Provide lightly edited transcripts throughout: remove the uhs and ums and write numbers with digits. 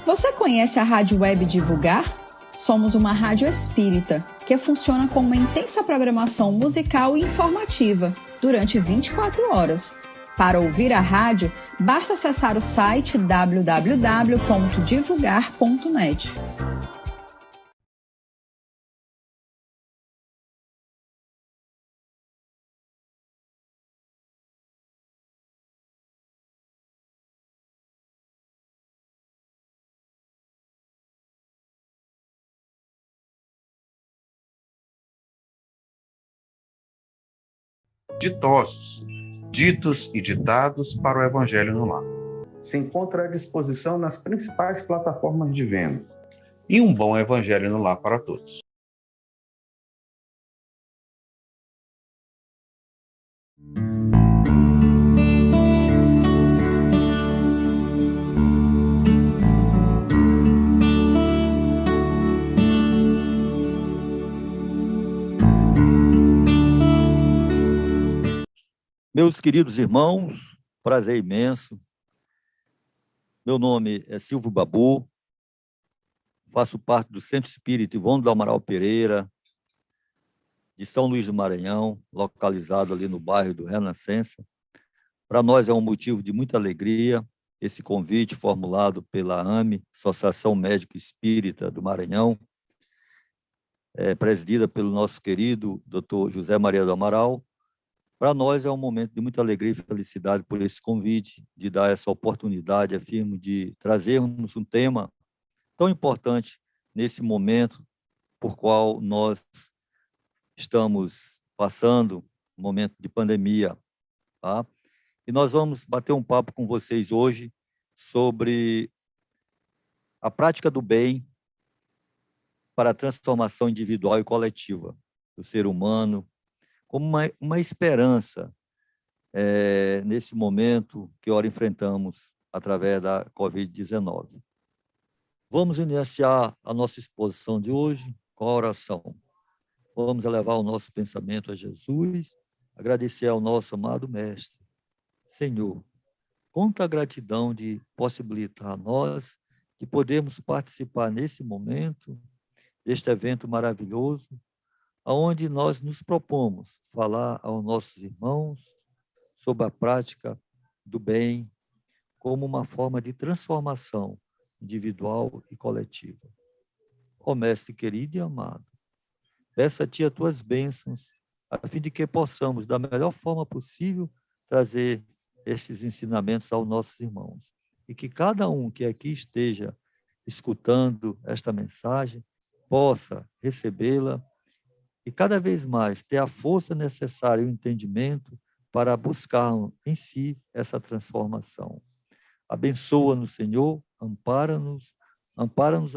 Você conhece a Rádio Web Divulgar? Somos uma rádio espírita que funciona com uma intensa programação musical e informativa durante 24 horas. Para ouvir a rádio, basta acessar o site www.divulgar.net. Ditosos, ditos e ditados para o Evangelho no Lar. Se encontra à disposição nas principais plataformas de venda. E um bom Evangelho no Lar para todos. Meus queridos irmãos, prazer imenso. Meu nome é Silvio Babu, faço parte do Centro Espírita Ivone do Amaral Pereira, de São Luís do Maranhão, localizado ali no bairro do Renascença. Para nós é um motivo de muita alegria esse convite formulado pela AME, Associação Médica Espírita do Maranhão, presidida pelo nosso querido Dr. José Maria do Amaral. Para nós é um momento de muita alegria e felicidade por esse convite, de dar essa oportunidade, afirmo, de trazermos um tema tão importante nesse momento por qual nós estamos passando, um momento de pandemia, tá? E nós vamos bater um papo com vocês hoje sobre a prática do bem para a transformação individual e coletiva do ser humano, como uma esperança nesse momento que ora enfrentamos através da Covid-19. Vamos iniciar a nossa exposição de hoje com a oração. Vamos elevar o nosso pensamento a Jesus, agradecer ao nosso amado Mestre. Senhor, quanta gratidão de possibilitar a nós de podermos participar nesse momento, deste evento maravilhoso, onde nós nos propomos falar aos nossos irmãos sobre a prática do bem como uma forma de transformação individual e coletiva. Ó Mestre querido e amado, peço a Ti as Tuas bênçãos, a fim de que possamos, da melhor forma possível, trazer estes ensinamentos aos nossos irmãos. E que cada um que aqui esteja escutando esta mensagem possa recebê-la e cada vez mais ter a força necessária e o entendimento para buscar em si essa transformação. Abençoa-nos, Senhor, ampara-nos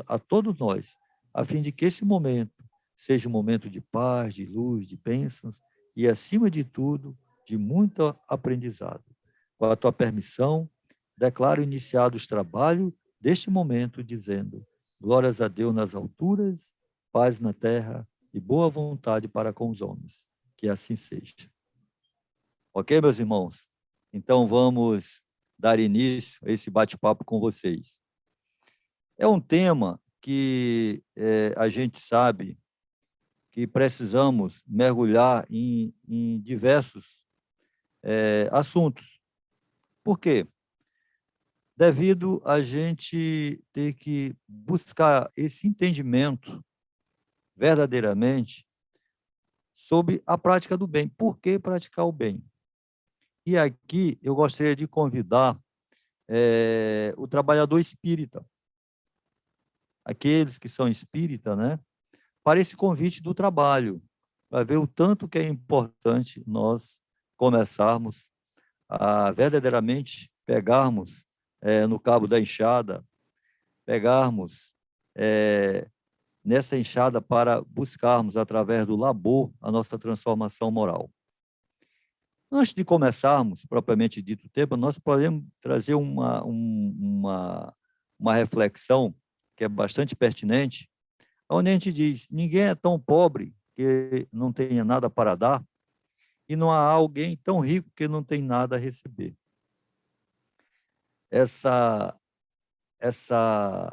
a todos nós, a fim de que esse momento seja um momento de paz, de luz, de bênçãos e, acima de tudo, de muito aprendizado. Com a Tua permissão, declaro iniciado os trabalhos deste momento, dizendo: glórias a Deus nas alturas, paz na terra e boa vontade para com os homens. Que assim seja. Ok, meus irmãos? Então, vamos dar início a esse bate-papo com vocês. É um tema que a gente sabe que precisamos mergulhar em diversos assuntos. Por quê? Devido a gente ter que buscar esse entendimento verdadeiramente sobre a prática do bem. Por que praticar o bem? E aqui eu gostaria de convidar o trabalhador espírita, aqueles que são espírita, né, para esse convite do trabalho, para ver o tanto que é importante nós começarmos a verdadeiramente pegarmos no cabo da enxada, pegarmos nessa enxada para buscarmos, através do labor, a nossa transformação moral. Antes de começarmos, propriamente dito o tema, nós podemos trazer uma reflexão que é bastante pertinente, onde a gente diz: ninguém é tão pobre que não tenha nada para dar, e não há alguém tão rico que não tem nada a receber. Essa essa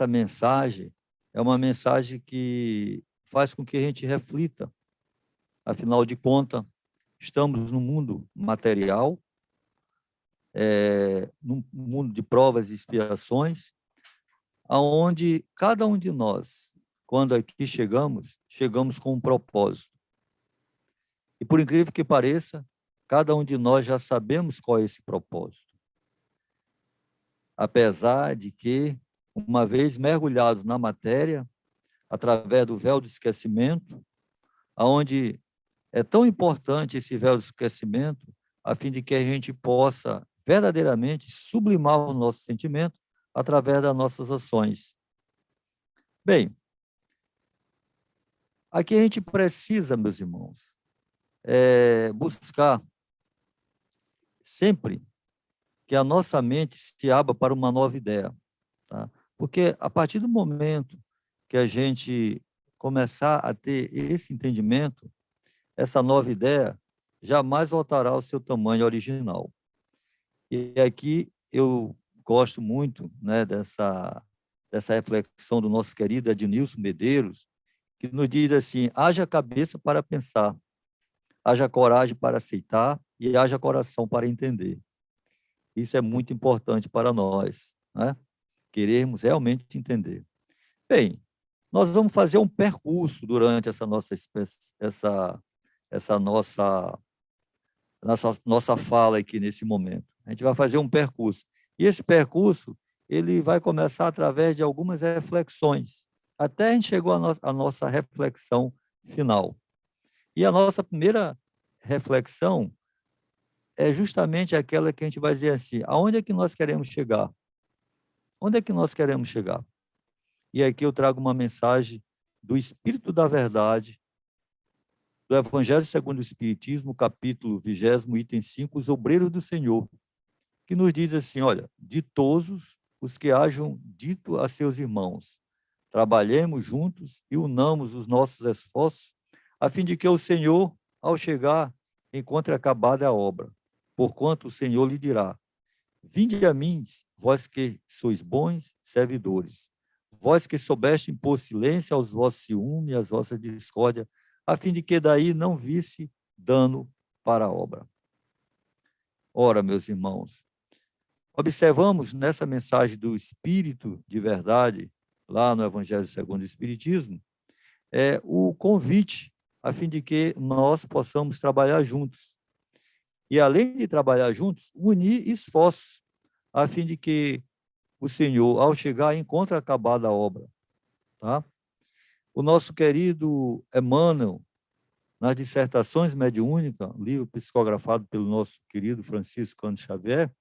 mensagem é uma mensagem que faz com que a gente reflita. Afinal de contas, estamos no mundo material, num mundo de provas e expiações, aonde cada um de nós, quando aqui chegamos com um propósito. E por incrível que pareça, cada um de nós já sabemos qual é esse propósito. Apesar de que, uma vez mergulhados na matéria, através do véu do esquecimento, aonde é tão importante esse véu do esquecimento, a fim de que a gente possa verdadeiramente sublimar o nosso sentimento através das nossas ações. Bem, aqui a gente precisa, meus irmãos, buscar sempre que a nossa mente se abra para uma nova ideia, tá? Porque a partir do momento que a gente começar a ter esse entendimento, essa nova ideia jamais voltará ao seu tamanho original. E aqui eu gosto muito, né, dessa reflexão do nosso querido Ednilson Medeiros, que nos diz assim: haja cabeça para pensar, haja coragem para aceitar e haja coração para entender. Isso é muito importante para nós, né? Queremos realmente entender. Bem, nós vamos fazer um percurso durante essa nossa fala aqui nesse momento. A gente vai fazer um percurso. E esse percurso, ele vai começar através de algumas reflexões, até a gente chegou à nossa reflexão final. E a nossa primeira reflexão é justamente aquela que a gente vai dizer assim: aonde é que nós queremos chegar? Onde é que nós queremos chegar? E aqui eu trago uma mensagem do Espírito da Verdade, do Evangelho segundo o Espiritismo, capítulo 20, item 5, os obreiros do Senhor, que nos diz assim: olha, ditosos os que hajam dito a seus irmãos, trabalhemos juntos e unamos os nossos esforços, a fim de que o Senhor, ao chegar, encontre acabada a obra, porquanto o Senhor lhe dirá: vinde a mim, vós que sois bons servidores, vós que soubeste impor silêncio aos vossos ciúmes e às vossas discórdias, a fim de que daí não visse dano para a obra. Ora, meus irmãos, observamos nessa mensagem do Espírito de Verdade, lá no Evangelho segundo o Espiritismo, o convite a fim de que nós possamos trabalhar juntos. E, além de trabalhar juntos, unir esforços, a fim de que o Senhor, ao chegar, encontre acabada a obra. Tá? O nosso querido Emmanuel, nas Dissertações Mediúnicas, livro psicografado pelo nosso querido Francisco Cândido Xavier,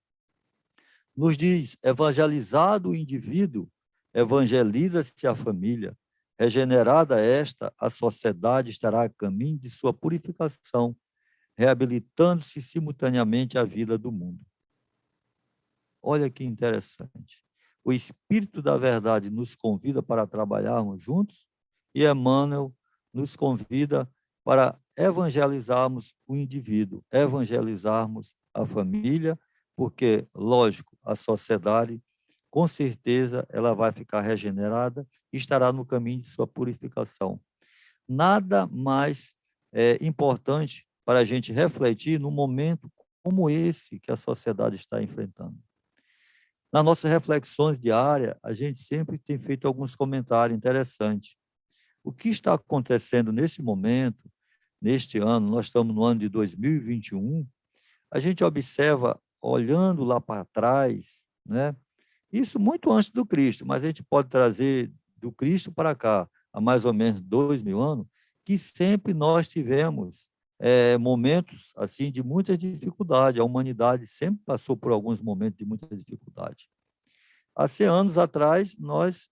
nos diz: evangelizado o indivíduo, evangeliza-se a família, regenerada esta, a sociedade estará a caminho de sua purificação, reabilitando-se simultaneamente a vida do mundo. Olha que interessante. O Espírito da Verdade nos convida para trabalharmos juntos e Emmanuel nos convida para evangelizarmos o indivíduo, evangelizarmos a família, porque, lógico, a sociedade, com certeza, ela vai ficar regenerada e estará no caminho de sua purificação. Nada mais importante para a gente refletir num momento como esse que a sociedade está enfrentando. Nas nossas reflexões diárias, a gente sempre tem feito alguns comentários interessantes. O que está acontecendo nesse momento, neste ano, nós estamos no ano de 2021, a gente observa, olhando lá para trás, né? Isso muito antes do Cristo, mas a gente pode trazer do Cristo para cá, há mais ou menos 2000 anos, que sempre nós tivemos momentos assim de muita dificuldade. A humanidade sempre passou por alguns momentos de muita dificuldade. Há 100 anos atrás, nós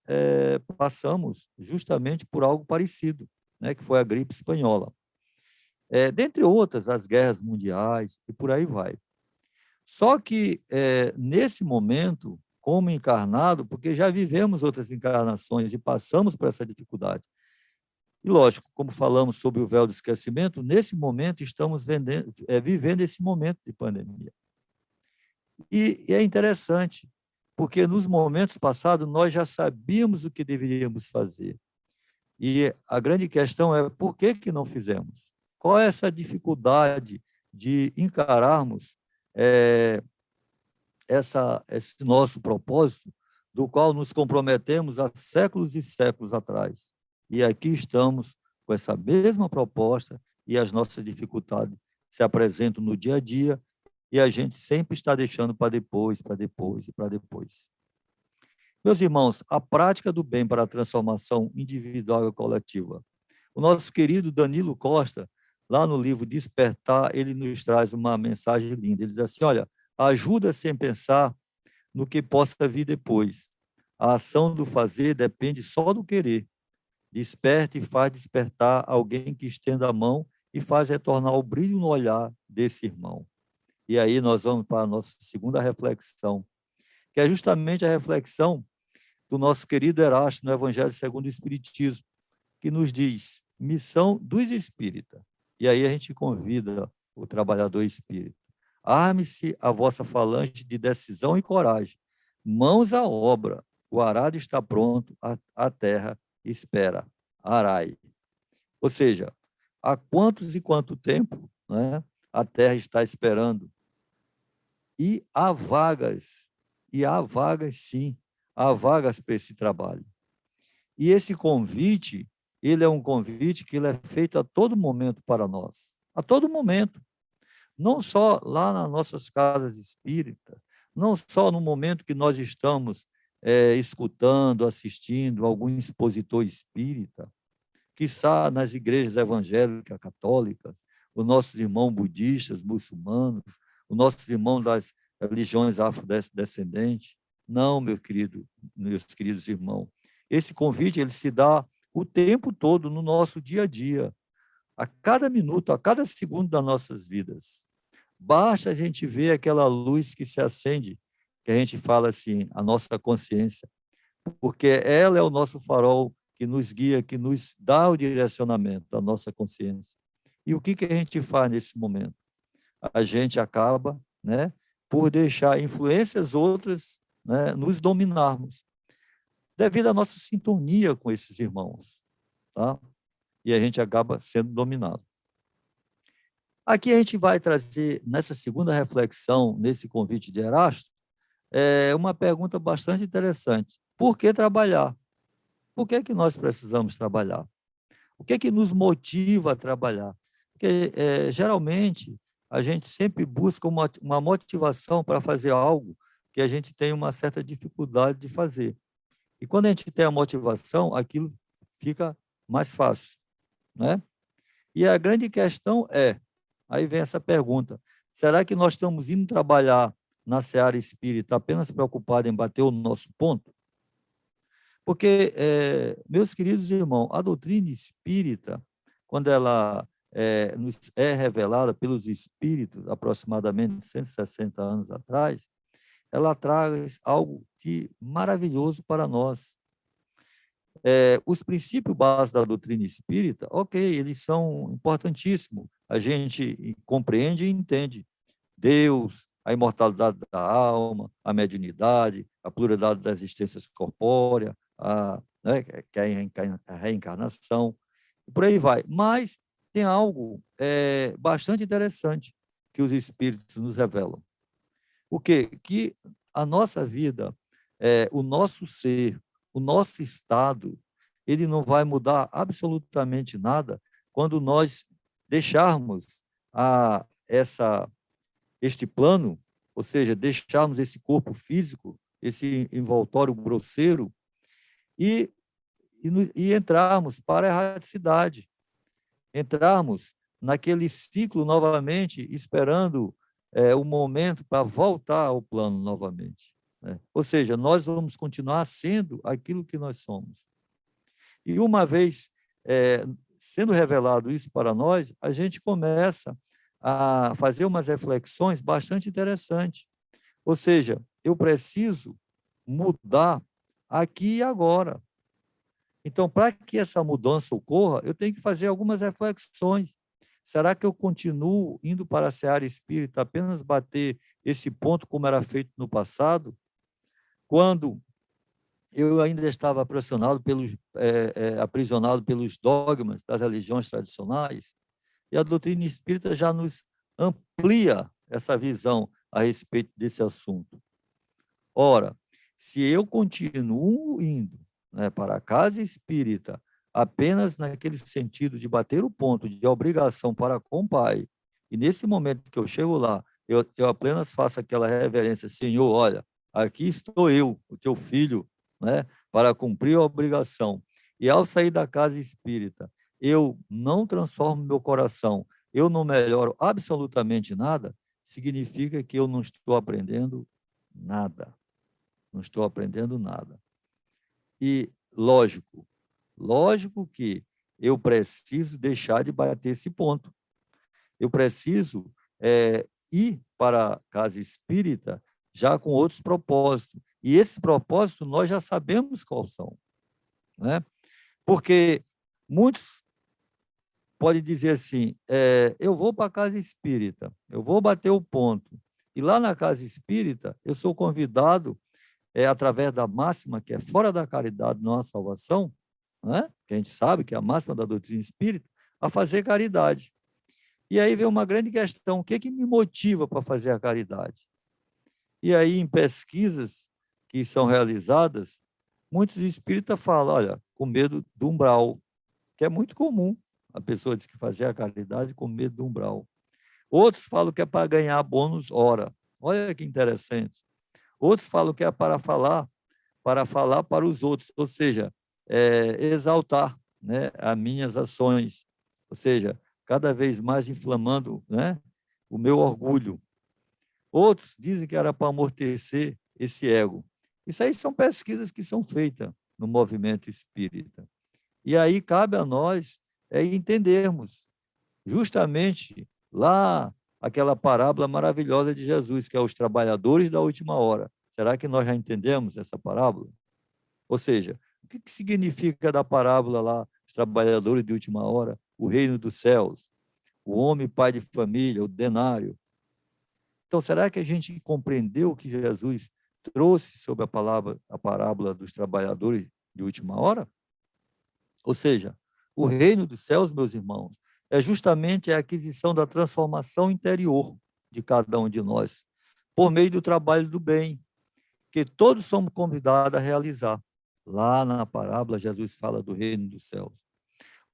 passamos justamente por algo parecido, né, que foi a gripe espanhola. Dentre outras, as guerras mundiais e por aí vai. Só que, nesse momento, como encarnado, porque já vivemos outras encarnações e passamos por essa dificuldade. E, lógico, como falamos sobre o véu do esquecimento, nesse momento estamos vivendo esse momento de pandemia. E é interessante porque nos momentos passados nós já sabíamos o que deveríamos fazer. E a grande questão é por que que não fizemos? Qual é essa dificuldade de encararmos esse nosso propósito, do qual nos comprometemos há séculos e séculos atrás? E aqui estamos com essa mesma proposta e as nossas dificuldades se apresentam no dia a dia e a gente sempre está deixando para depois, para depois e para depois. Meus irmãos, a prática do bem para a transformação individual e coletiva. O nosso querido Danilo Costa, lá no livro Despertar, ele nos traz uma mensagem linda. Ele diz assim, olha, ajuda sem pensar no que possa vir depois. A ação do fazer depende só do querer. Desperta e faz despertar alguém que estenda a mão e faz retornar o brilho no olhar desse irmão. E aí nós vamos para a nossa segunda reflexão, que é justamente a reflexão do nosso querido Erasto no Evangelho segundo o Espiritismo, que nos diz, missão dos espíritas. E aí a gente convida o trabalhador espírita. Arme-se a vossa falange de decisão e coragem. Mãos à obra. O arado está pronto, a terra espera. Arai. Ou seja, há quantos e quanto tempo, né, a terra está esperando? E há vagas sim, há vagas para esse trabalho. E esse convite, ele é um convite que ele é feito a todo momento para nós, a todo momento. Não só lá nas nossas casas espíritas, não só no momento que nós estamos escutando, assistindo algum expositor espírita, quiçá nas igrejas evangélicas, católicas, os nossos irmãos budistas, muçulmanos, os nossos irmãos das religiões afrodescendentes. Não, meus queridos irmãos. Esse convite ele se dá o tempo todo no nosso dia a dia, a cada minuto, a cada segundo das nossas vidas. Basta a gente ver aquela luz que se acende, que a gente fala assim, a nossa consciência, porque ela é o nosso farol que nos guia, que nos dá o direcionamento da nossa consciência. E o que a gente faz nesse momento? A gente acaba, né, por deixar influências outras, né, nos dominarmos, devido à nossa sintonia com esses irmãos, tá? E a gente acaba sendo dominado. Aqui a gente vai trazer, nessa segunda reflexão, nesse convite de Erasto, uma pergunta bastante interessante. Por que trabalhar? Por que nós precisamos trabalhar? O que nos motiva a trabalhar? Porque, geralmente, a gente sempre busca uma motivação para fazer algo que a gente tem uma certa dificuldade de fazer. E quando a gente tem a motivação, aquilo fica mais fácil, né? E a grande questão aí vem essa pergunta, será que nós estamos indo trabalhar na seara espírita apenas preocupado em bater o nosso ponto? Porque, meus queridos irmãos, a doutrina espírita, quando ela nos é revelada pelos espíritos, aproximadamente 160 anos atrás, ela traz algo de maravilhoso para nós. Os princípios básicos da doutrina espírita, ok, eles são importantíssimos. A gente compreende e entende Deus, a imortalidade da alma, a mediunidade, a pluralidade das existências corpóreas, né, que é a reencarnação, e por aí vai. Mas tem algo bastante interessante que os espíritos nos revelam. O quê? Que a nossa vida, o nosso ser, o nosso estado, ele não vai mudar absolutamente nada quando nós deixarmos este plano, ou seja, deixarmos esse corpo físico, esse envoltório grosseiro, e entrarmos para a erraticidade, entrarmos naquele ciclo novamente, esperando o momento para voltar ao plano novamente, né? Ou seja, nós vamos continuar sendo aquilo que nós somos. E uma vez sendo revelado isso para nós, a gente começa a fazer umas reflexões bastante interessantes. Ou seja, eu preciso mudar aqui e agora. Então, para que essa mudança ocorra, eu tenho que fazer algumas reflexões. Será que eu continuo indo para a seara espírita apenas bater esse ponto como era feito no passado? quando eu ainda estava aprisionado pelos dogmas das religiões tradicionais, e a doutrina espírita já nos amplia essa visão a respeito desse assunto. Ora, se eu continuo indo, né, para a casa espírita apenas naquele sentido de bater o ponto de obrigação para com o Pai, e nesse momento que eu chego lá, eu apenas faço aquela reverência: Senhor, olha, aqui estou eu, o teu filho, né, para cumprir a obrigação. E ao sair da casa espírita, eu não transformo meu coração, eu não melhoro absolutamente nada, significa que eu não estou aprendendo nada. Não estou aprendendo nada. E, lógico que eu preciso deixar de bater esse ponto. Eu preciso ir para a casa espírita já com outros propósitos. E esse propósito nós já sabemos quais são, né? Porque muitos podem dizer assim, eu vou para a casa espírita, eu vou bater o ponto. E lá na casa espírita, eu sou convidado através da máxima que é fora da caridade não há salvação, né? Que a gente sabe que é a máxima da doutrina espírita, a fazer caridade. E aí vem uma grande questão: o que me motiva para fazer a caridade? E aí, em pesquisas que são realizadas, muitos espíritas falam, olha, com medo do umbral, que é muito comum. A pessoa diz que fazer a caridade com medo do umbral. Outros falam que é para ganhar bônus hora. Olha que interessante. Outros falam que é para falar para os outros, ou seja, exaltar, né, as minhas ações, ou seja, cada vez mais inflamando, né, o meu orgulho. Outros dizem que era para amortecer esse ego. Isso aí são pesquisas que são feitas no movimento espírita. E aí cabe a nós entendermos justamente lá aquela parábola maravilhosa de Jesus, que é os trabalhadores da última hora. Será que nós já entendemos essa parábola? Ou seja, o que significa da parábola lá, os trabalhadores de última hora, o reino dos céus, o homem pai de família, o denário? Então, será que a gente compreendeu o que Jesus trouxe sobre a parábola dos trabalhadores de última hora? Ou seja, o reino dos céus, meus irmãos, é justamente a aquisição da transformação interior de cada um de nós, por meio do trabalho do bem, que todos somos convidados a realizar. Lá na parábola, Jesus fala do reino dos céus.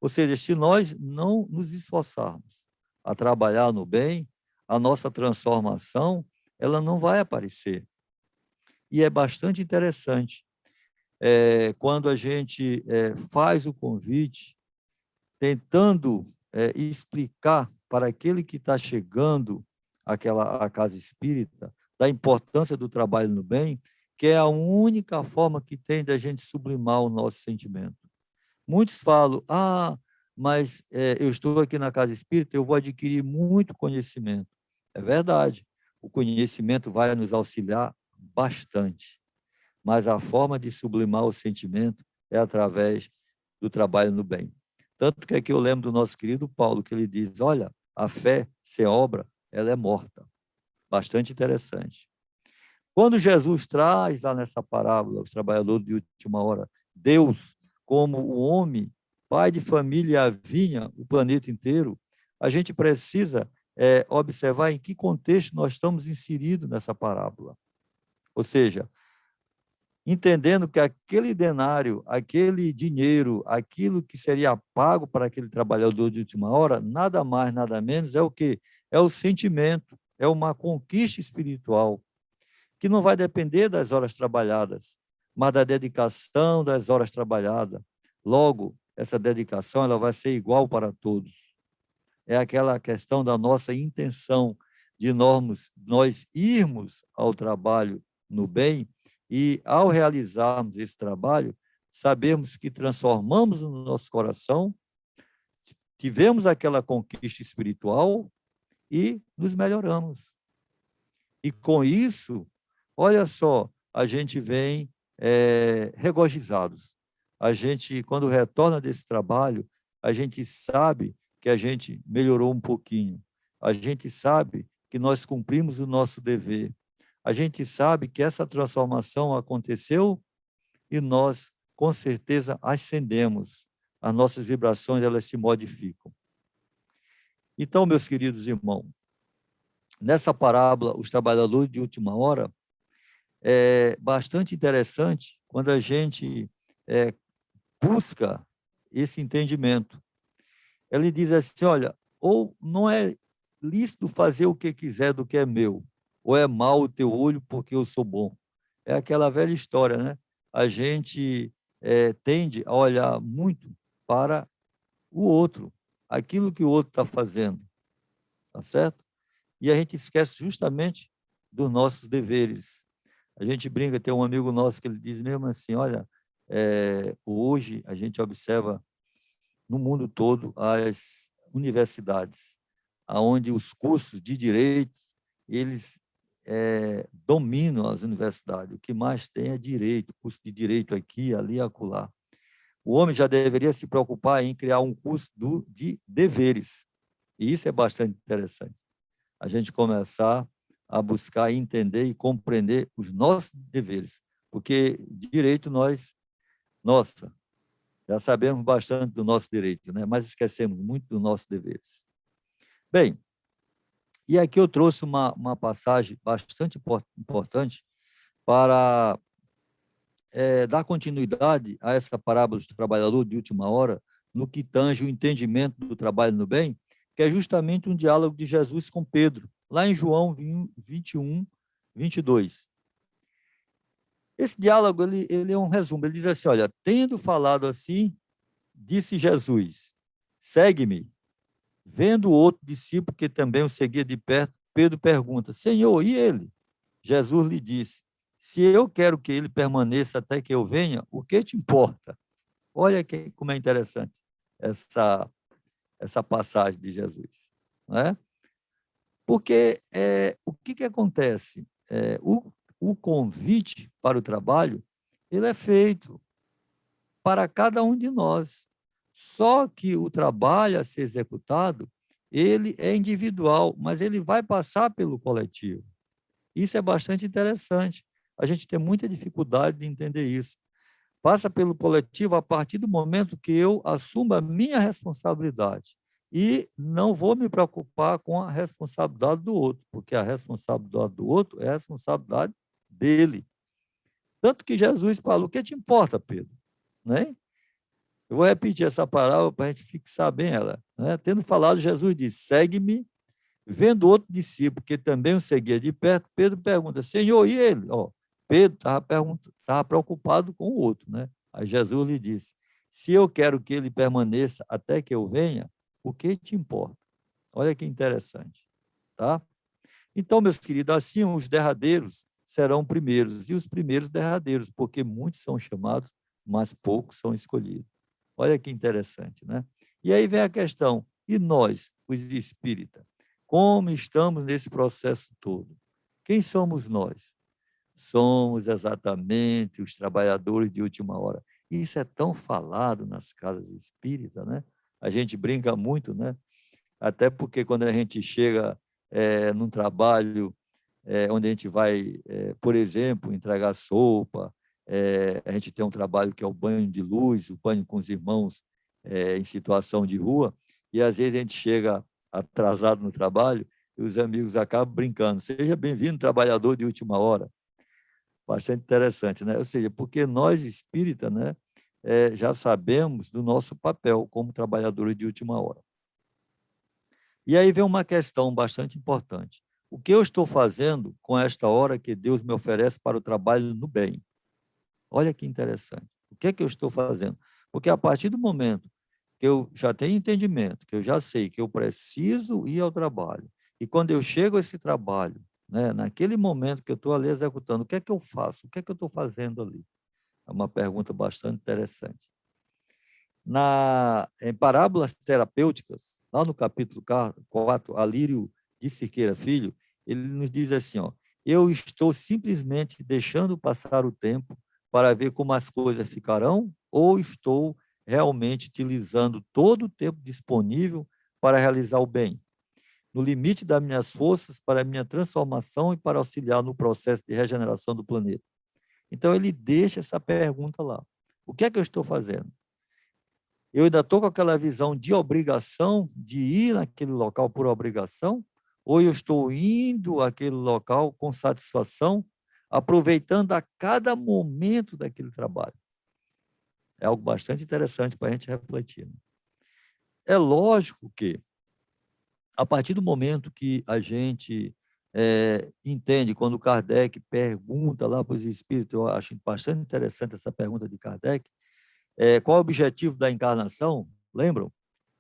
Ou seja, se nós não nos esforçarmos a trabalhar no bem, a nossa transformação, ela não vai aparecer. E é bastante interessante quando a gente faz o convite, tentando explicar para aquele que está chegando à casa espírita, da importância do trabalho no bem, que é a única forma que tem da gente sublimar o nosso sentimento. Muitos falam, mas eu estou aqui na casa espírita, eu vou adquirir muito conhecimento. É verdade, o conhecimento vai nos auxiliar bastante, mas a forma de sublimar o sentimento é através do trabalho no bem. Tanto que aqui eu lembro do nosso querido Paulo, que ele diz, olha, a fé sem obra, ela é morta. Bastante interessante. Quando Jesus traz lá nessa parábola, os trabalhadores de última hora, Deus como o homem, pai de família e a vinha, o planeta inteiro, a gente precisa observar em que contexto nós estamos inseridos nessa parábola. Ou seja, entendendo que aquele denário, aquele dinheiro, aquilo que seria pago para aquele trabalhador de última hora, nada mais, nada menos, é o quê? É o sentimento, é uma conquista espiritual, que não vai depender das horas trabalhadas, mas da dedicação das horas trabalhadas. Logo, essa dedicação ela vai ser igual para todos. É aquela questão da nossa intenção de nós irmos ao trabalho no bem e, ao realizarmos esse trabalho, sabemos que transformamos o nosso coração, tivemos aquela conquista espiritual e nos melhoramos. E com isso, olha só, a gente vem regozijados. A gente, quando retorna desse trabalho, a gente sabe que a gente melhorou um pouquinho. A gente sabe que nós cumprimos o nosso dever. a gente sabe que essa transformação aconteceu e nós, com certeza, ascendemos. As nossas vibrações, elas se modificam. Então, meus queridos irmãos, nessa parábola, os trabalhadores de última hora, é bastante interessante quando a gente busca esse entendimento. Ele diz assim, olha, ou não é lícito fazer o que quiser do que é meu, ou é mau o teu olho porque eu sou bom. É aquela velha história, né? A gente tende a olhar muito para o outro, aquilo que o outro está fazendo, tá certo? E a gente esquece justamente dos nossos deveres. A gente brinca, tem um amigo nosso que ele diz mesmo assim, olha, hoje a gente observa no mundo todo as universidades, onde os cursos de direito, eles dominam as universidades. O que mais tem é direito, curso de direito aqui, ali, acolá. O homem já deveria se preocupar em criar um curso de deveres. E isso é bastante interessante. A gente começar a buscar entender e compreender os nossos deveres. Porque direito nossa, já sabemos bastante do nosso direito, né? Mas esquecemos muito dos nossos deveres. Bem, e aqui eu trouxe uma passagem bastante importante para dar continuidade a essa parábola do trabalhador de última hora, no que tange o entendimento do trabalho no bem, que é justamente um diálogo de Jesus com Pedro, lá em João 21, 22. Esse diálogo ele é um resumo, ele diz assim, olha, tendo falado assim, disse Jesus, segue-me. Vendo o outro discípulo que também o seguia de perto, Pedro pergunta, Senhor, e ele? Jesus lhe disse, se eu quero que ele permaneça até que eu venha, o que te importa? Olha como é interessante essa passagem de Jesus. Não é? Porque o que acontece? O convite para o trabalho ele é feito para cada um de nós. Só que o trabalho a ser executado, ele é individual, mas ele vai passar pelo coletivo. Isso é bastante interessante. A gente tem muita dificuldade de entender isso. Passa pelo coletivo a partir do momento que eu assumo a minha responsabilidade. E não vou me preocupar com a responsabilidade do outro, porque a responsabilidade do outro é a responsabilidade dele. Tanto que Jesus falou, o que te importa, Pedro? Né? Eu vou repetir essa parábola para a gente fixar bem ela. Né? Tendo falado, Jesus disse, segue-me. Vendo outro discípulo, que também o seguia de perto, Pedro pergunta, Senhor, e ele? Pedro estava preocupado com o outro. Né? Aí Jesus lhe disse, se eu quero que ele permaneça até que eu venha, o que te importa? Olha que interessante. Tá? Então, meus queridos, assim os derradeiros serão primeiros, e os primeiros derradeiros, porque muitos são chamados, mas poucos são escolhidos. Olha que interessante, né? E aí vem a questão, e nós, os espíritas, como estamos nesse processo todo? Quem somos nós? Somos exatamente os trabalhadores de última hora. Isso é tão falado nas casas espíritas, né? A gente brinca muito, né? Até porque quando a gente chega num trabalho onde a gente vai, por exemplo, entregar sopa, a gente tem um trabalho que é o banho de luz, o banho com os irmãos em situação de rua, e às vezes a gente chega atrasado no trabalho e os amigos acabam brincando. Seja bem-vindo, trabalhador de última hora. Bastante interessante, né? Ou seja, porque nós espíritas, né, já sabemos do nosso papel como trabalhadores de última hora. E aí vem uma questão bastante importante. O que eu estou fazendo com esta hora que Deus me oferece para o trabalho no bem? Olha que interessante. O que é que eu estou fazendo? Porque a partir do momento que eu já tenho entendimento, que eu já sei que eu preciso ir ao trabalho, e quando eu chego a esse trabalho, né, naquele momento que eu estou ali executando, o que é que eu faço? O que é que eu estou fazendo ali? É uma pergunta bastante interessante. Em Parábolas Terapêuticas, lá no capítulo 4, Alírio de Siqueira Filho, ele nos diz assim, eu estou simplesmente deixando passar o tempo para ver como as coisas ficarão, ou estou realmente utilizando todo o tempo disponível para realizar o bem? no limite das minhas forças para a minha transformação e para auxiliar no processo de regeneração do planeta. Então, ele deixa essa pergunta lá. O que é que eu estou fazendo? Eu ainda estou com aquela visão de obrigação, de ir naquele local por obrigação, ou eu estou indo àquele local com satisfação, aproveitando a cada momento daquele trabalho? É algo bastante interessante para a gente refletir. É lógico que, a partir do momento que a gente entende, quando Kardec pergunta lá para os espíritos, eu acho bastante interessante essa pergunta de Kardec, qual é o objetivo da encarnação? Lembram?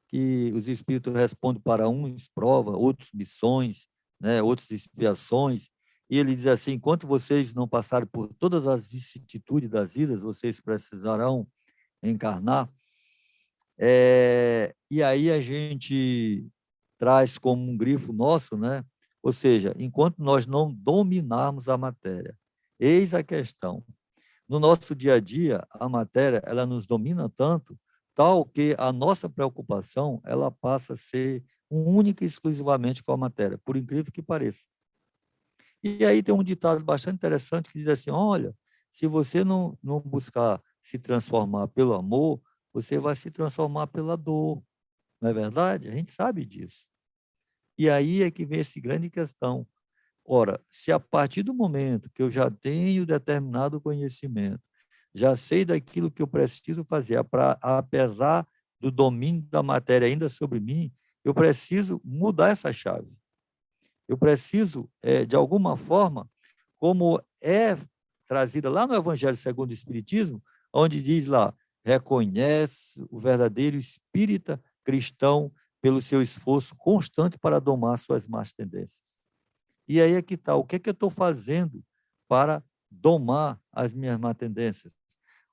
Que os espíritos respondem para uns prova, outros missões, né, outros expiações, e ele diz assim: enquanto vocês não passarem por todas as vicissitudes das vidas, vocês precisarão encarnar. E aí a gente traz como um grifo nosso, né? Ou seja, enquanto nós não dominarmos a matéria, eis a questão. No nosso dia a dia, a matéria ela nos domina tanto, tal que a nossa preocupação ela passa a ser única e exclusivamente com a matéria, por incrível que pareça. E aí tem um ditado bastante interessante que diz assim: olha, se você não buscar se transformar pelo amor, você vai se transformar pela dor. Não é verdade? A gente sabe disso. E aí é que vem essa grande questão. Ora, se a partir do momento que eu já tenho determinado conhecimento, já sei daquilo que eu preciso fazer, apesar do domínio da matéria ainda sobre mim, eu preciso mudar essa chave. Eu preciso, de alguma forma, como é trazida lá no Evangelho segundo o Espiritismo, onde diz lá: reconhece o verdadeiro espírita cristão pelo seu esforço constante para domar suas más tendências. E aí é que está, o que é que eu estou fazendo para domar as minhas más tendências?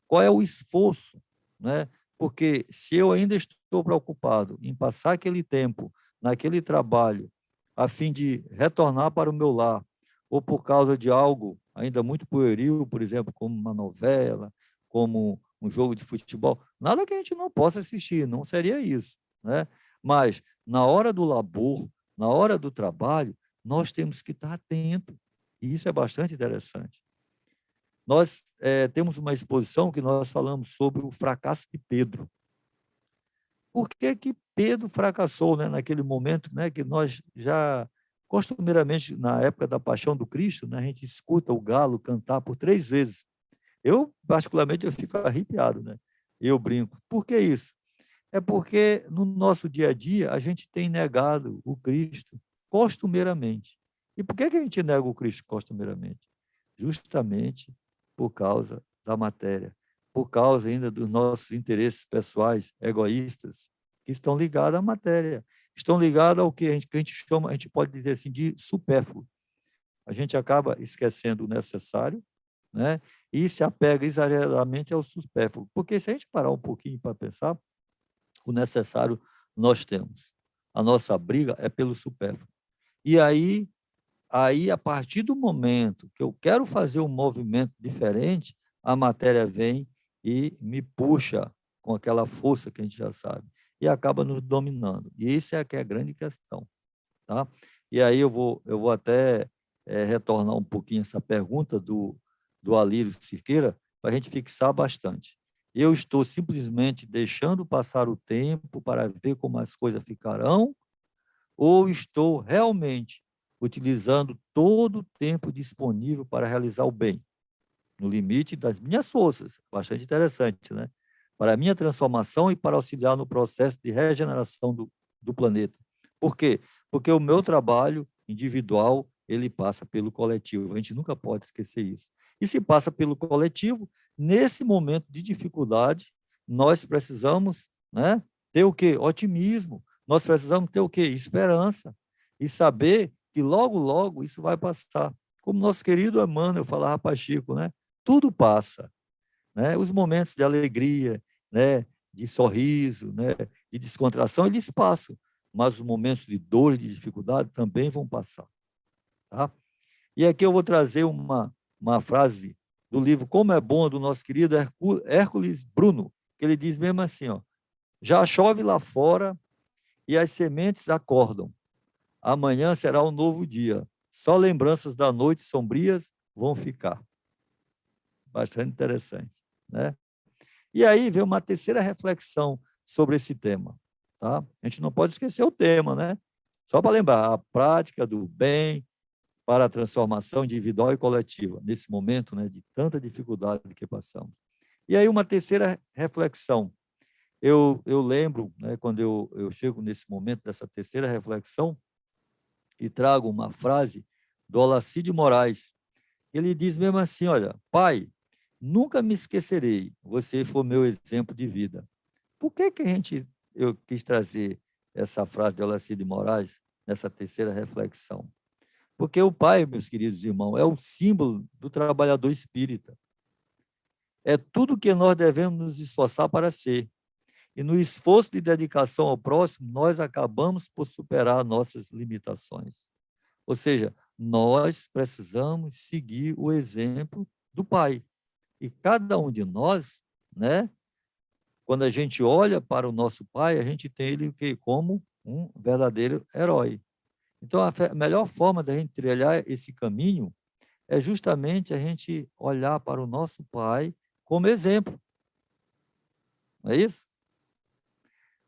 Qual é o esforço? Né? Porque se eu ainda estou preocupado em passar aquele tempo naquele trabalho, a fim de retornar para o meu lar, ou por causa de algo ainda muito pueril, por exemplo, como uma novela, como um jogo de futebol, nada que a gente não possa assistir, não seria isso. Né? Mas, na hora do labor, na hora do trabalho, nós temos que estar atentos, e isso é bastante interessante. Nós temos uma exposição que nós falamos sobre o fracasso de Pedro. Por que que Pedro fracassou, né, naquele momento, né, que nós já, costumeiramente, na época da Paixão do Cristo, né, a gente escuta o galo cantar por 3 vezes. Eu, particularmente, eu fico arrepiado, né? Eu brinco. Por que isso? É porque no nosso dia a dia a gente tem negado o Cristo costumeiramente. E por que que a gente nega o Cristo costumeiramente? Justamente por causa da matéria, por causa ainda dos nossos interesses pessoais, egoístas, que estão ligados à matéria, estão ligados ao que a gente chama, a gente pode dizer assim, de supérfluo. A gente acaba esquecendo o necessário, né? E se apega exageradamente ao supérfluo. Porque se a gente parar um pouquinho para pensar, o necessário nós temos. A nossa briga é pelo supérfluo. E aí, a partir do momento que eu quero fazer um movimento diferente, a matéria vem e me puxa com aquela força que a gente já sabe, e acaba nos dominando. E isso é que é a grande questão. Tá? E aí eu vou até retornar um pouquinho essa pergunta do Alírio Siqueira, para a gente fixar bastante. Eu estou simplesmente deixando passar o tempo para ver como as coisas ficarão, ou estou realmente utilizando todo o tempo disponível para realizar o bem, no limite das minhas forças? Bastante interessante, né? Para a minha transformação e para auxiliar no processo de regeneração do planeta. Por quê? Porque o meu trabalho individual, ele passa pelo coletivo. A gente nunca pode esquecer isso. E se passa pelo coletivo, nesse momento de dificuldade, nós precisamos, né, ter o quê? Otimismo. Nós precisamos ter o quê? Esperança. E saber que logo, logo isso vai passar. Como nosso querido Emmanuel falava para Chico, né? Tudo passa. Né? Os momentos de alegria, né, de sorriso, né, de descontração, eles passam, mas os momentos de dor e de dificuldade também vão passar. Tá? E aqui eu vou trazer uma frase do livro Como é Bom, do nosso querido Hércules Bruno, que ele diz mesmo assim: ó, já chove lá fora e as sementes acordam. Amanhã será um novo dia. Só lembranças da noite sombrias vão ficar. Bastante interessante, né? E aí vem uma terceira reflexão sobre esse tema, tá? A gente não pode esquecer o tema, né? Só para lembrar, a prática do bem para a transformação individual e coletiva, nesse momento, né, de tanta dificuldade que passamos. E aí uma terceira reflexão. Eu lembro, né, quando eu chego nesse momento dessa terceira reflexão e trago uma frase do Olacídio Moraes. Ele diz mesmo assim, olha, pai, nunca me esquecerei, você foi meu exemplo de vida. Por que eu quis trazer essa frase de Olacídio Moraes nessa terceira reflexão? Porque o pai, meus queridos irmãos, é o símbolo do trabalhador espírita. É tudo que nós devemos nos esforçar para ser. E no esforço de dedicação ao próximo, nós acabamos por superar nossas limitações. Ou seja, nós precisamos seguir o exemplo do pai. E cada um de nós, né, quando a gente olha para o nosso pai, a gente tem ele como um verdadeiro herói. Então, a melhor forma da gente trilhar esse caminho é justamente a gente olhar para o nosso pai como exemplo. Não é isso?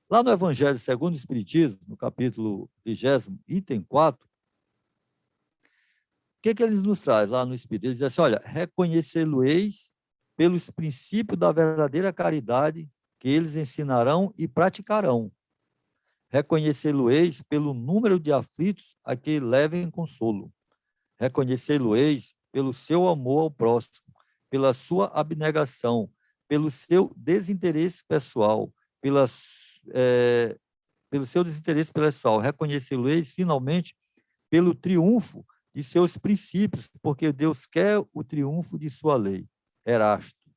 Lá no Evangelho segundo o Espiritismo, no capítulo 20, item 4, o que ele nos traz lá no Espírito? Ele diz assim, olha, reconhecê-lo-eis pelos princípios da verdadeira caridade que eles ensinarão e praticarão. Reconhecê-lo-eis pelo número de aflitos a que levem consolo. Reconhecê-lo-eis pelo seu amor ao próximo, pela sua abnegação, pelo seu desinteresse pessoal, pelo seu desinteresse pessoal. Reconhecê-lo-eis, finalmente, pelo triunfo de seus princípios, porque Deus quer o triunfo de sua lei. Erasto.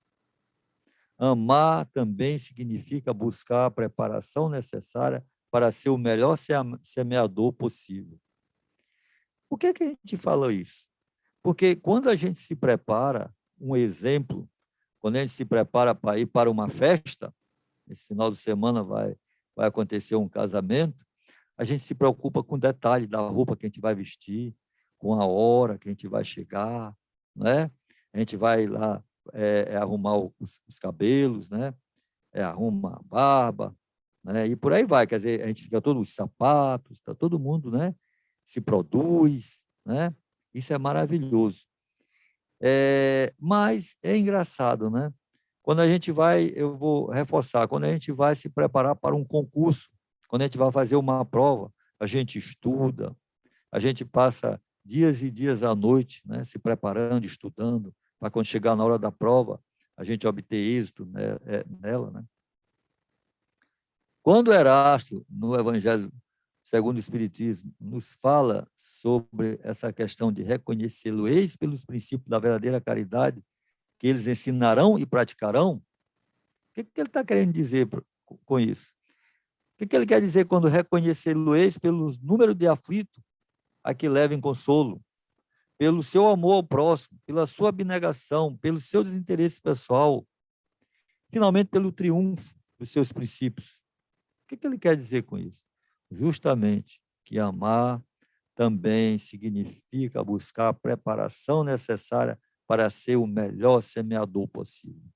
Amar também significa buscar a preparação necessária para ser o melhor semeador possível. Por que a gente fala isso? Porque quando a gente se prepara, um exemplo, quando a gente se prepara para ir para uma festa, esse final de semana vai acontecer um casamento, a gente se preocupa com detalhes da roupa que a gente vai vestir, com a hora que a gente vai chegar, né? A gente vai lá arrumar os cabelos, né? Arruma a barba, né? E por aí vai, quer dizer, a gente fica todos os sapatos, tá todo mundo, né? Se produz, né? Isso é maravilhoso. Mas é engraçado, né? Quando a gente vai, eu vou reforçar, quando a gente vai se preparar para um concurso, quando a gente vai fazer uma prova, a gente estuda, a gente passa dias e dias à noite, né, se preparando, estudando, para quando chegar na hora da prova, a gente obter êxito, né, nela. Né? Quando Erasto, no Evangelho segundo o Espiritismo, nos fala sobre essa questão de reconhecê-lo-eis pelos princípios da verdadeira caridade, que eles ensinarão e praticarão, o que ele está querendo dizer com isso? O que ele quer dizer quando reconhecê-lo-eis pelos número de aflitos a que levem consolo, pelo seu amor ao próximo, pela sua abnegação, pelo seu desinteresse pessoal, finalmente pelo triunfo dos seus princípios. O que ele quer dizer com isso? Justamente que amar também significa buscar a preparação necessária para ser o melhor semeador possível.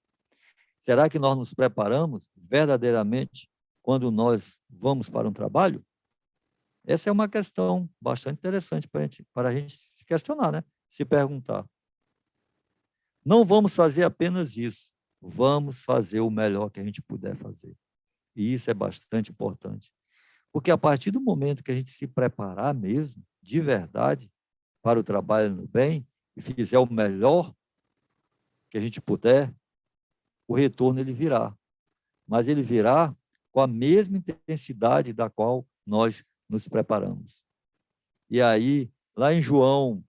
Será que nós nos preparamos verdadeiramente quando nós vamos para um trabalho? Essa é uma questão bastante interessante para a gente se questionar, né? Se perguntar. Não vamos fazer apenas isso, vamos fazer o melhor que a gente puder fazer. E isso é bastante importante. Porque a partir do momento que a gente se preparar mesmo, de verdade, para o trabalho no bem, e fizer o melhor que a gente puder, o retorno ele virá. Mas ele virá com a mesma intensidade da qual nós nos preparamos. E aí, lá em João,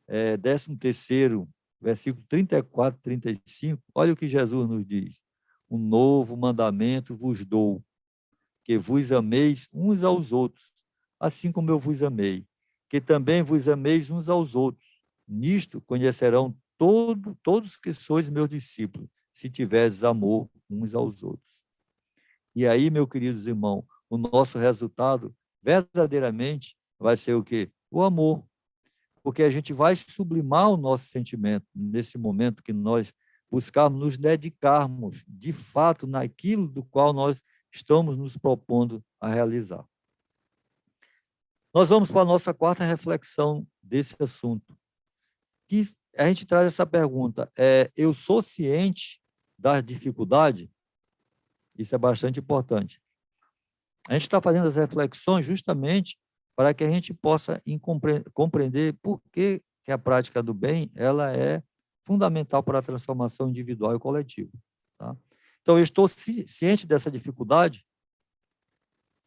13º, versículo 34, 35, olha o que Jesus nos diz. Um novo mandamento vos dou, que vos ameis uns aos outros, assim como eu vos amei, que também vos ameis uns aos outros. Nisto conhecerão todos que sois meus discípulos, se tiverdes amor uns aos outros. E aí, meus queridos irmãos, o nosso resultado verdadeiramente vai ser o quê? O amor. Porque a gente vai sublimar o nosso sentimento nesse momento que nós buscarmos nos dedicarmos, de fato, naquilo do qual nós estamos nos propondo a realizar. Nós vamos para a nossa quarta reflexão desse assunto, que a gente traz essa pergunta, eu sou ciente da dificuldade? Isso é bastante importante. A gente está fazendo as reflexões justamente para que a gente possa compreender por que a prática do bem ela é fundamental para a transformação individual e coletiva. Tá? Então, eu estou ciente dessa dificuldade?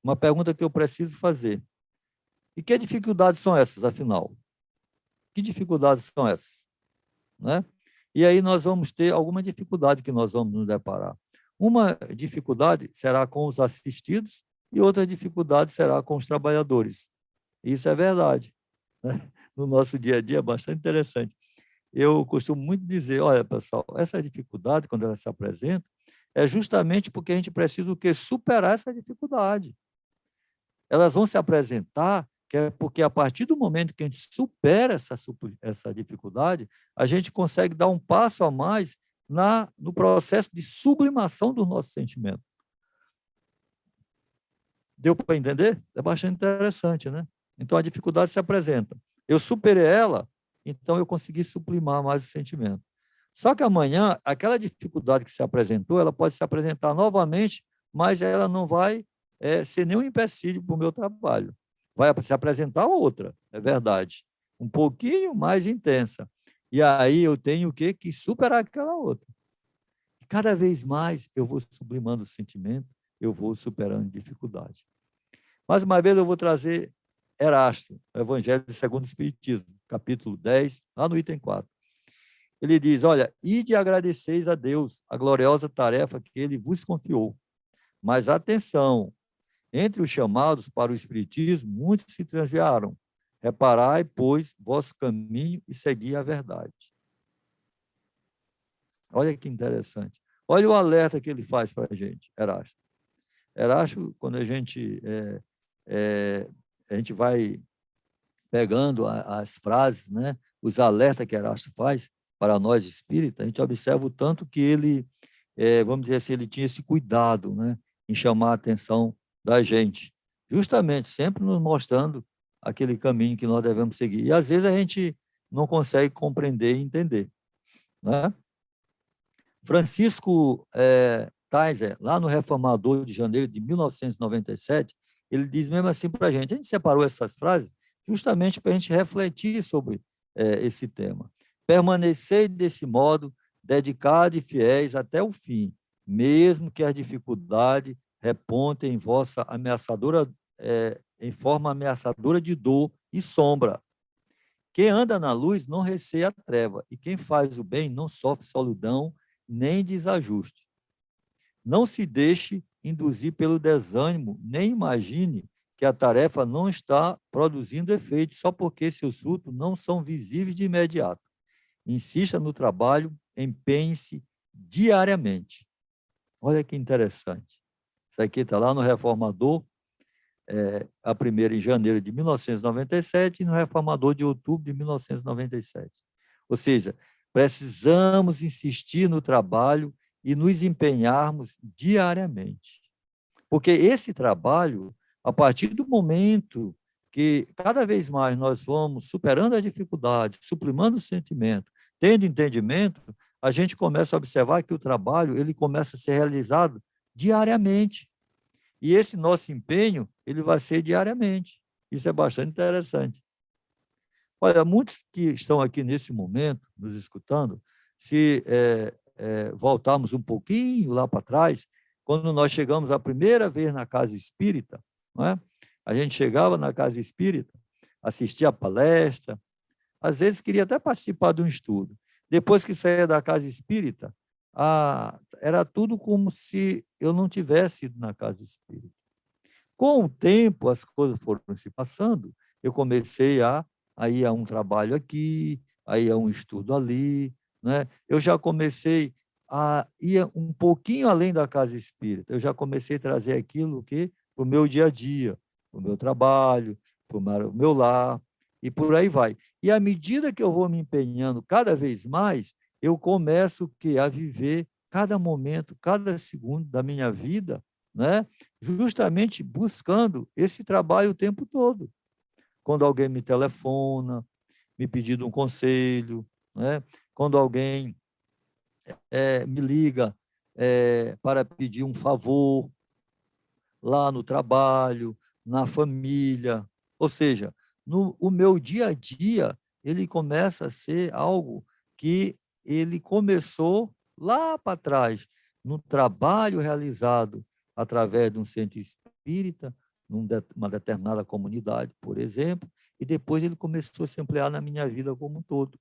Uma pergunta que eu preciso fazer. E que dificuldades são essas, afinal? Que dificuldades são essas? Né? E aí nós vamos ter alguma dificuldade que nós vamos nos deparar. Uma dificuldade será com os assistidos e outra dificuldade será com os trabalhadores. Isso é verdade. Né? No nosso dia a dia é bastante interessante. Eu costumo muito dizer, olha, pessoal, essa dificuldade, quando ela se apresenta, é justamente porque a gente precisa o quê? Superar essa dificuldade. Elas vão se apresentar porque a partir do momento que a gente supera essa dificuldade, a gente consegue dar um passo a mais no processo de sublimação do nosso sentimento. Deu para entender? É bastante interessante, né? Então, a dificuldade se apresenta. Eu superei ela, então eu consegui sublimar mais o sentimento. Só que amanhã, aquela dificuldade que se apresentou, ela pode se apresentar novamente, mas ela não vai ser nenhum empecilho para o meu trabalho. Vai se apresentar outra, é verdade, um pouquinho mais intensa. E aí eu tenho o quê? Que superar aquela outra. E cada vez mais eu vou sublimando o sentimento, eu vou superando dificuldade. Mais uma vez eu vou trazer Erasto, Evangelho segundo o Espiritismo, capítulo 10, lá no item 4. Ele diz, olha, ide e agradeceis a Deus a gloriosa tarefa que ele vos confiou. Mas atenção, entre os chamados para o Espiritismo, muitos se transviaram. Reparai, pois, vosso caminho e segui a verdade. Olha que interessante. Olha o alerta que ele faz para a gente, Erasto. Erasto, quando a gente vai pegando as frases, né, os alertas que Erasto faz para nós espíritas, a gente observa o tanto que ele, vamos dizer assim, ele tinha esse cuidado, né, em chamar a atenção da gente, justamente sempre nos mostrando aquele caminho que nós devemos seguir. E às vezes a gente não consegue compreender e entender, né? Francisco Kaiser, lá no Reformador de janeiro de 1997, ele diz mesmo assim para a gente separou essas frases justamente para a gente refletir sobre esse tema. Permanecei desse modo, dedicados e fiéis até o fim, mesmo que a dificuldade reponte em vossa ameaçadora, em forma ameaçadora de dor e sombra. Quem anda na luz não receia a treva, e quem faz o bem não sofre solidão nem desajuste. Não se deixe induzir pelo desânimo, nem imagine que a tarefa não está produzindo efeito só porque seus frutos não são visíveis de imediato. Insista no trabalho, empenhe-se diariamente. Olha que interessante. Isso aqui está lá no Reformador, a primeira em janeiro de 1997 e no Reformador de outubro de 1997. Ou seja, precisamos insistir no trabalho e nos empenharmos diariamente. Porque esse trabalho, a partir do momento que cada vez mais nós vamos superando as dificuldades, sublimando o sentimento, tendo entendimento, a gente começa a observar que o trabalho ele começa a ser realizado diariamente. E esse nosso empenho, ele vai ser diariamente. Isso é bastante interessante. Olha, muitos que estão aqui nesse momento, nos escutando, se voltarmos um pouquinho lá para trás, quando nós chegamos a primeira vez na casa espírita, não é? A gente chegava na casa espírita, assistia a palestra, às vezes queria até participar de um estudo. Depois que saía da casa espírita, era tudo como se eu não tivesse ido na casa espírita. Com o tempo, as coisas foram se passando, eu comecei a ir a um trabalho aqui, a ir a um estudo ali, né? Eu já comecei a ir um pouquinho além da casa espírita, eu já comecei a trazer aquilo para o meu dia a dia, para o meu trabalho, para o meu lar, e por aí vai. E à medida que eu vou me empenhando cada vez mais, eu começo a viver cada momento, cada segundo da minha vida, né? Justamente buscando esse trabalho o tempo todo. Quando alguém me telefona, me pedindo um conselho, né? Quando alguém me liga para pedir um favor lá no trabalho, na família, ou seja, o meu dia a dia, ele começa a ser algo que ele começou lá para trás, no trabalho realizado através de um centro espírita, numa determinada comunidade, por exemplo, e depois ele começou a se ampliar na minha vida como um todo.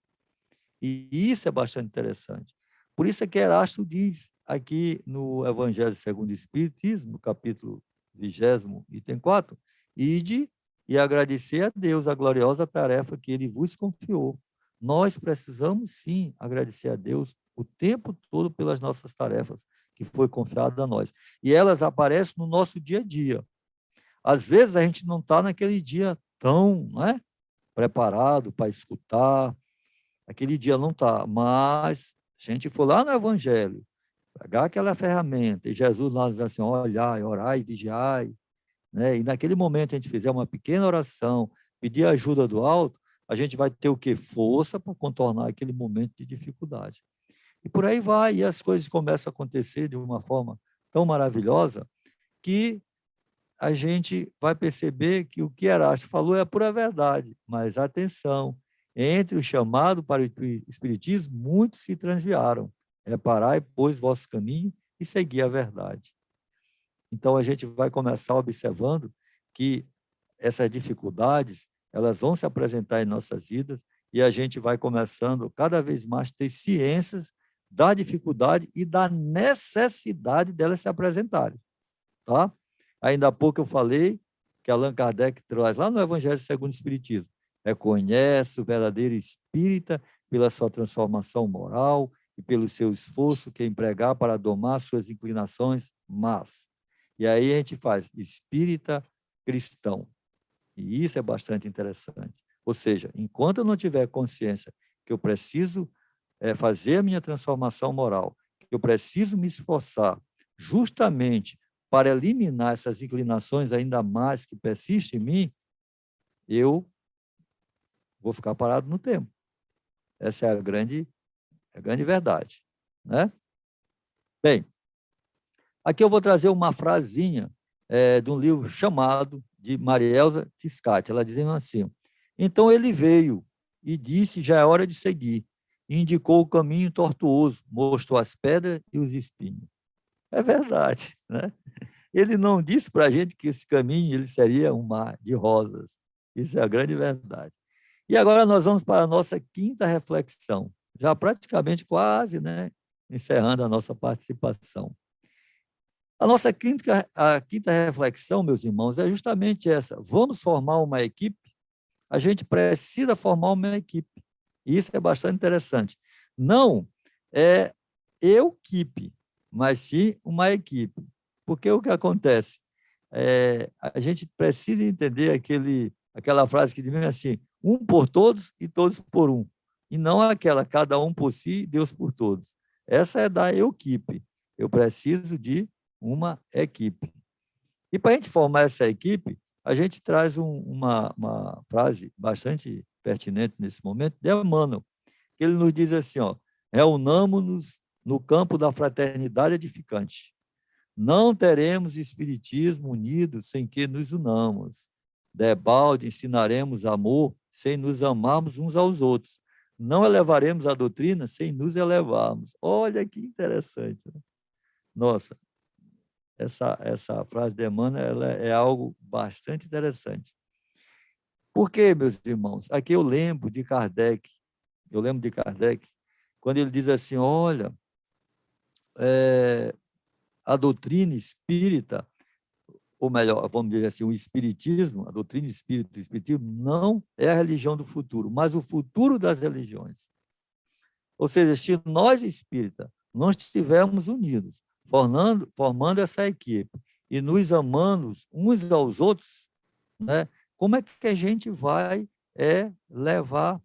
E isso é bastante interessante. Por isso é que Erasto diz aqui no Evangelho segundo o Espiritismo, no capítulo 20, item 4, ide e agradecer a Deus a gloriosa tarefa que ele vos confiou. Nós precisamos, sim, agradecer a Deus o tempo todo pelas nossas tarefas que foi confiado a nós. E elas aparecem no nosso dia a dia. Às vezes a gente não está naquele dia tão, né, preparado para escutar, aquele dia não está, mas a gente for lá no Evangelho, pegar aquela ferramenta, e Jesus lá diz assim, olhai, orai, vigiai, né? E naquele momento a gente fizer uma pequena oração, pedir ajuda do alto, a gente vai ter o quê? Força para contornar aquele momento de dificuldade. E por aí vai, e as coisas começam a acontecer de uma forma tão maravilhosa que a gente vai perceber que o que Erasto falou é a pura verdade, mas atenção, entre o chamado para o Espiritismo, muitos se transviaram. Reparai, pois, vosso caminho e segui a verdade. Então, a gente vai começar observando que essas dificuldades, elas vão se apresentar em nossas vidas e a gente vai começando cada vez mais a ter ciências da dificuldade e da necessidade delas se apresentarem, tá? Ainda há pouco eu falei que Allan Kardec traz lá no Evangelho segundo o Espiritismo. Reconhece o verdadeiro espírita pela sua transformação moral e pelo seu esforço que empregar para domar suas inclinações más. E aí a gente faz espírita cristão. E isso é bastante interessante. Ou seja, enquanto eu não tiver consciência que eu preciso fazer a minha transformação moral, que eu preciso me esforçar justamente para eliminar essas inclinações ainda mais que persistem em mim, eu vou ficar parado no tempo. Essa é a grande verdade, né? Bem, aqui eu vou trazer uma frasinha de um livro chamado de Marielza Tiscati. Ela diz assim, então ele veio e disse, já é hora de seguir. E indicou o caminho tortuoso, mostrou as pedras e os espinhos. É verdade, né? Ele não disse para a gente que esse caminho ele seria um mar de rosas. Isso é a grande verdade. E agora nós vamos para a nossa quinta reflexão, já praticamente quase, né, encerrando a nossa participação. A quinta reflexão, meus irmãos, é justamente essa. Vamos formar uma equipe? A gente precisa formar uma equipe. E isso é bastante interessante. Não é eu-equipe, mas sim uma equipe. Porque o que acontece? A gente precisa entender aquela frase que diz assim, um por todos e todos por um. E não aquela, cada um por si, Deus por todos. Essa é da eu-equipe. Eu preciso de uma equipe. E para a gente formar essa equipe, a gente traz uma frase bastante pertinente nesse momento, de Emmanuel, que ele nos diz assim, reunamos-nos no campo da fraternidade edificante. Não teremos espiritismo unido sem que nos unamos. Debalde ensinaremos amor sem nos amarmos uns aos outros. Não elevaremos a doutrina sem nos elevarmos. Olha que interessante. Né? Nossa, essa frase de Emmanuel ela é algo bastante interessante. Por quê, meus irmãos? Aqui eu lembro de Kardec, quando ele diz assim, olha, a doutrina espírita, ou melhor, vamos dizer assim, o espiritismo, a doutrina espírita, o espiritismo não é a religião do futuro, mas o futuro das religiões. Ou seja, se nós espíritas não estivermos unidos, formando essa equipe e nos amando uns aos outros, né, Como é que a gente vai levar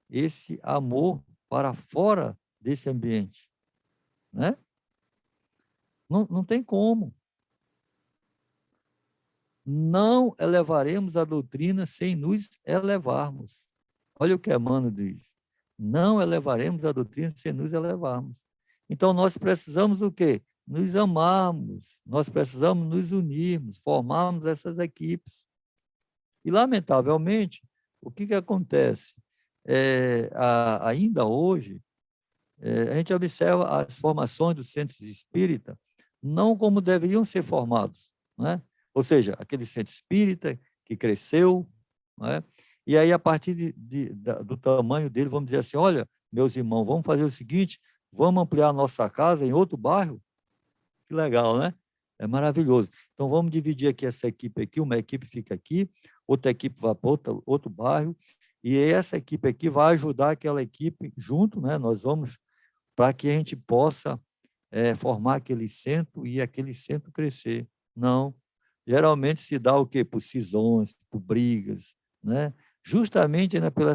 esse amor para fora desse ambiente? Né? Não tem como. Não elevaremos a doutrina sem nos elevarmos. Olha o que Emmanuel diz. Não elevaremos a doutrina sem nos elevarmos. Então, nós precisamos o quê? Nos amarmos, nós precisamos nos unirmos, formarmos essas equipes. E, lamentavelmente, o que acontece? Ainda hoje, a gente observa as formações dos centros espírita não como deveriam ser formados, né? Ou seja, aquele centro espírita que cresceu, né? E aí, a partir do tamanho dele, vamos dizer assim, olha, meus irmãos, vamos fazer o seguinte, vamos ampliar a nossa casa em outro bairro? Que legal, né? É maravilhoso. Então, vamos dividir aqui essa equipe aqui, uma equipe fica aqui, outra equipe vai para outro bairro, e essa equipe aqui vai ajudar aquela equipe junto, né? Nós vamos para que a gente possa formar aquele centro e aquele centro crescer. Não. Geralmente se dá o quê? Por cisões, por brigas, né? Justamente, né, pela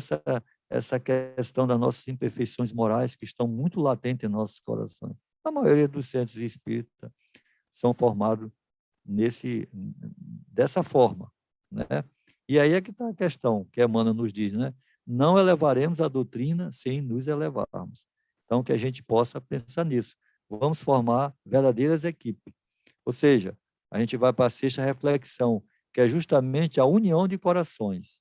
essa questão das nossas imperfeições morais que estão muito latentes em nossos corações. A maioria dos centros espíritas são formados dessa forma, né? E aí é que está a questão que Emmanuel nos diz, né? Não elevaremos a doutrina sem nos elevarmos. Então, que a gente possa pensar nisso. Vamos formar verdadeiras equipes. Ou seja, a gente vai para a sexta reflexão, que é justamente a união de corações.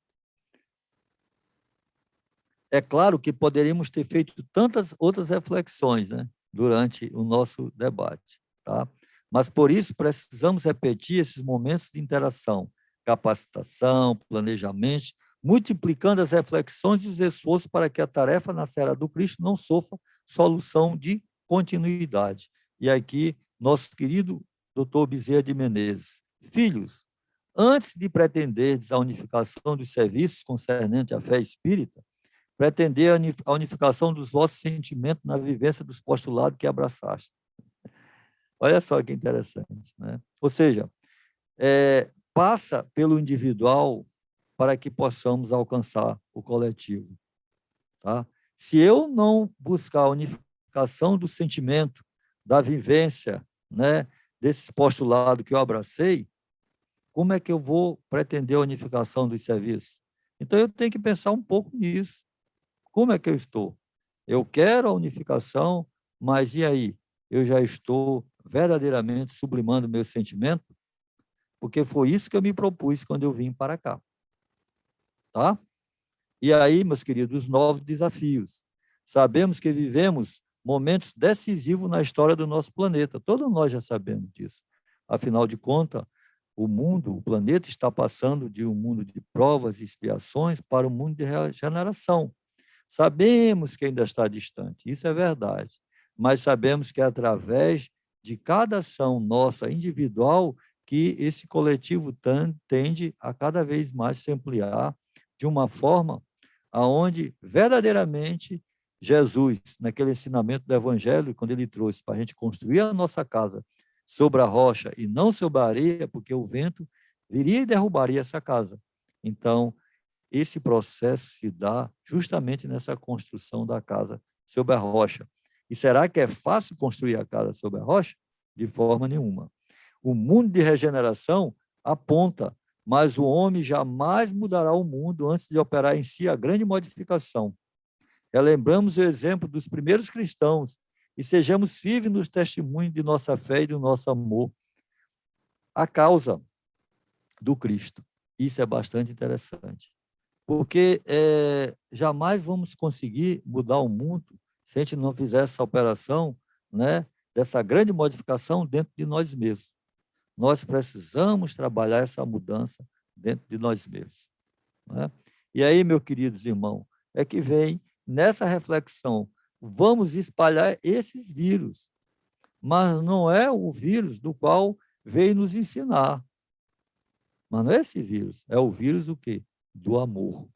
É claro que poderíamos ter feito tantas outras reflexões, né, durante o nosso debate, tá? Mas, por isso, precisamos repetir esses momentos de interação, capacitação, planejamento, multiplicando as reflexões e os esforços para que a tarefa na Seara do Cristo não sofra solução de continuidade. E aqui, nosso querido Dr. Bezerra de Menezes. Filhos, antes de pretenderdes a unificação dos serviços concernentes à fé espírita, pretender a unificação dos vossos sentimentos na vivência dos postulados que abraçaste. Olha só que interessante, né? Ou seja, passa pelo individual para que possamos alcançar o coletivo, tá? Se eu não buscar a unificação do sentimento, da vivência, né, desse postulado que eu abracei, como é que eu vou pretender a unificação dos serviços? Então, eu tenho que pensar um pouco nisso. Como é que eu estou? Eu quero a unificação, mas e aí? Eu já estou verdadeiramente sublimando meu sentimento? Porque foi isso que eu me propus quando eu vim para cá. Tá? E aí, meus queridos, novos desafios. Sabemos que vivemos momentos decisivos na história do nosso planeta. Todos nós já sabemos disso. Afinal de contas, o planeta está passando de um mundo de provas e expiações para um mundo de regeneração. Sabemos que ainda está distante, isso é verdade, mas sabemos que é através de cada ação nossa individual que esse coletivo tende a cada vez mais se ampliar de uma forma aonde verdadeiramente Jesus, naquele ensinamento do Evangelho, quando ele trouxe para a gente construir a nossa casa sobre a rocha e não sobre a areia, porque o vento viria e derrubaria essa casa. Então, esse processo se dá justamente nessa construção da casa sobre a rocha. E será que é fácil construir a casa sobre a rocha? De forma nenhuma. O mundo de regeneração aponta, mas o homem jamais mudará o mundo antes de operar em si a grande modificação. Relembramos o exemplo dos primeiros cristãos e sejamos firmes nos testemunhos de nossa fé e do nosso amor à causa do Cristo. Isso é bastante interessante. Porque jamais vamos conseguir mudar o mundo se a gente não fizer essa operação, né, dessa grande modificação dentro de nós mesmos. Nós precisamos trabalhar essa mudança dentro de nós mesmos. Né? E aí, meus queridos irmãos, é que vem nessa reflexão, vamos espalhar esses vírus, mas não é o vírus do qual veio nos ensinar. Mas não é esse vírus, é o vírus o quê? Do amor.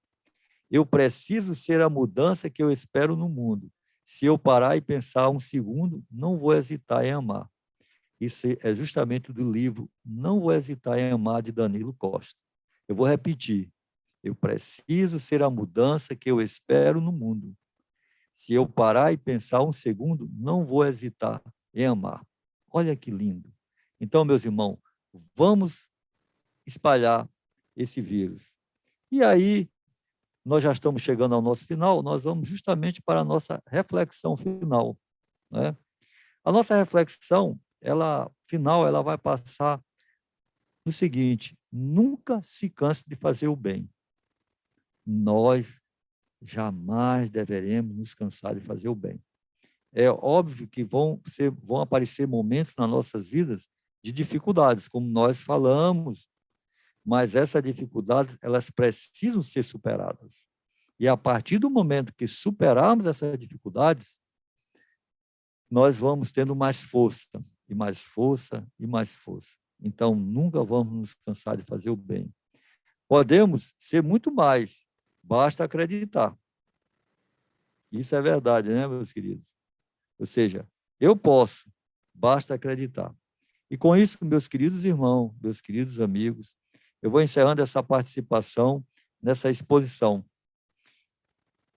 Eu preciso ser a mudança que eu espero no mundo. Se eu parar e pensar um segundo, não vou hesitar em amar. Isso é justamente do livro Não Vou Hesitar em Amar, de Danilo Costa. Eu vou repetir. Eu preciso ser a mudança que eu espero no mundo. Se eu parar e pensar um segundo, não vou hesitar em amar. Olha que lindo. Então, meus irmãos, vamos espalhar esse vírus. E aí, nós já estamos chegando ao nosso final, nós vamos justamente para a nossa reflexão final, né? A nossa reflexão, final, ela vai passar no seguinte: nunca se canse de fazer o bem. Nós jamais deveremos nos cansar de fazer o bem. É óbvio que vão aparecer momentos nas nossas vidas de dificuldades, como nós falamos, mas essas dificuldades, elas precisam ser superadas. E a partir do momento que superarmos essas dificuldades, nós vamos tendo mais força, e mais força, e mais força. Então, nunca vamos nos cansar de fazer o bem. Podemos ser muito mais, basta acreditar. Isso é verdade, né, meus queridos? Ou seja, eu posso, basta acreditar. E com isso, meus queridos irmãos, meus queridos amigos, eu vou encerrando essa participação nessa exposição,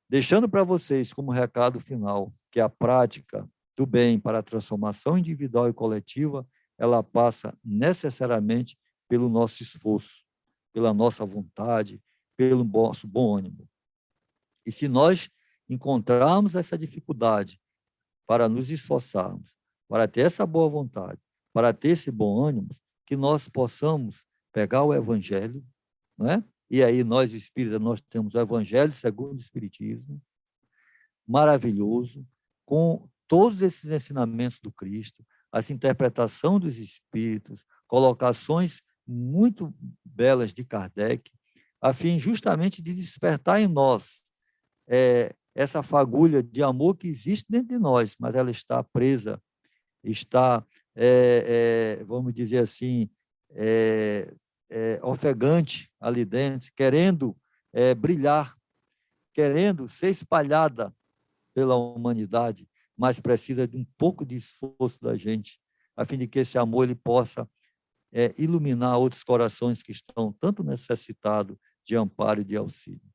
deixando para vocês como recado final que a prática do bem para a transformação individual e coletiva, ela passa necessariamente pelo nosso esforço, pela nossa vontade, pelo nosso bom ânimo. E se nós encontrarmos essa dificuldade para nos esforçarmos, para ter essa boa vontade, para ter esse bom ânimo, que nós possamos pegar o Evangelho, né? E aí nós, espíritas, nós temos o Evangelho segundo o Espiritismo, maravilhoso, com todos esses ensinamentos do Cristo, essa interpretação dos Espíritos, colocações muito belas de Kardec, a fim justamente de despertar em nós essa fagulha de amor que existe dentro de nós, mas ela está presa, está, vamos dizer assim, ofegante ali dentro, querendo brilhar, querendo ser espalhada pela humanidade, mas precisa de um pouco de esforço da gente, a fim de que esse amor ele possa iluminar outros corações que estão tanto necessitados de amparo e de auxílio.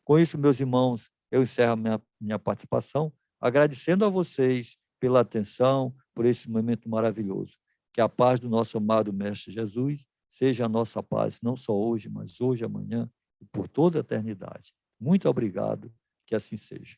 Com isso, meus irmãos, eu encerro minha participação, agradecendo a vocês pela atenção, por esse momento maravilhoso. Que a paz do nosso amado Mestre Jesus seja a nossa paz, não só hoje, mas hoje, amanhã e por toda a eternidade. Muito obrigado, que assim seja.